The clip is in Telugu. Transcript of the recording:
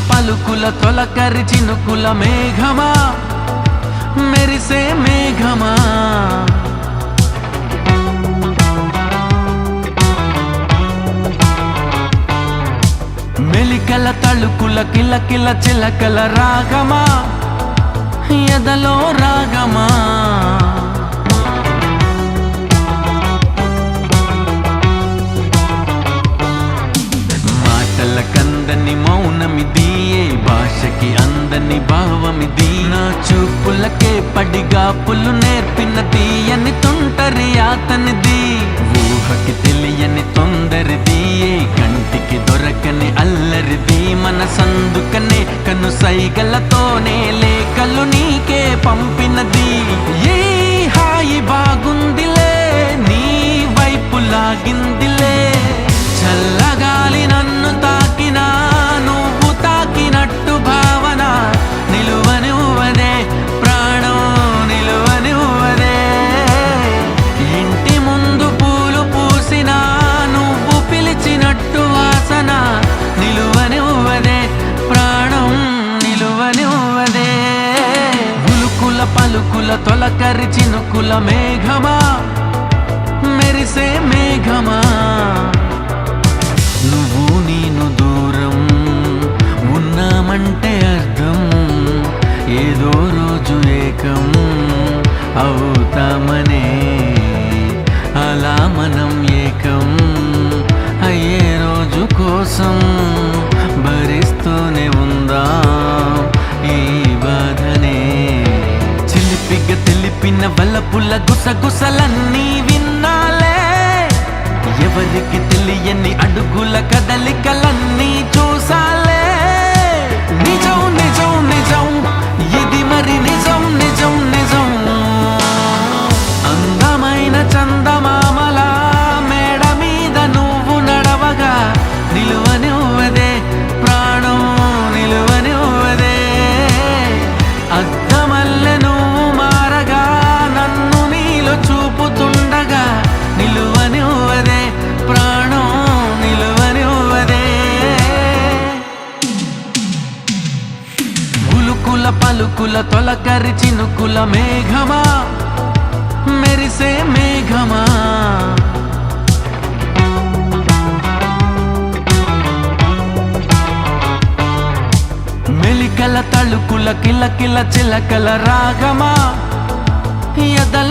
పలుకుల తొలకరి చినుకుల మేఘమా మెరిసే మేఘమా మెలికల తళుకుల కిలకిల చిలకల రాగమా ఎదలో రాగమా మాటల కందని మౌనమిది ఏ భాషకి అందని భావమిది నా చూపులకే పడిగాపులు నేర్పిన తీయని తుంటరి అతనిది ఊహకి తెలియని తొందరిది ఏ కంటికి దొరకని అల్లరిది మన సందుకనే కను సైగలతోనే లేఖలు నీకే పంపినది ఏ హాయి బాగుందిలే నీ వైపు లాగిందిలే చల్లగాలి నన్ను తాకినా నువ్వు తాకినట్టు భావన నిలువనివ్వదే ప్రాణం నిలువనివ్వదే ఇంటి ముందు పూలు పూసినా నువ్వు పిలిచినట్టు వాసన నిలువనివ్వదే ప్రాణం నిలువనివ్వదే ఉలుకుల పలుకుల తొలకరి చినుకుల మేఘమా మెరిసే మేఘమా నువ్వు నేను దూరం ఉన్నామంటే అర్థం ఏదో రోజు ఏకం అవుతామనే అలా మనం ఏకం అయ్యే రోజు కోసం భరిస్తూనే ఉందాం ఈ బాధనే చిలిపిగా తెలిపిన వలపుల గుసగుసలన్నీ విన్నాలే ఎవరికి తెలియని అడుగుల కదలికలన్నీ చూసాలే నిజం నిజం నిజం ఇది మరి నిజం నిజం నిజం అందమైన చందమామల మేడ మీద నువ్వు నడవగా నిలువనివ్వదే ప్రాణం నిలువనివ్వదే అద్దమల్లె నువ్వు మారగా నన్ను నీలో చూపుతుండగా నిలువనివ్వదే ప్రాణం నిలువనివ్వదే ఉలుకుల పలుకుల తొలకరి చినుకుల మేఘమా మెరిసే మేఘమా మెలికల తళుకుల కిలకిల చిలకల రాగమా ఎదల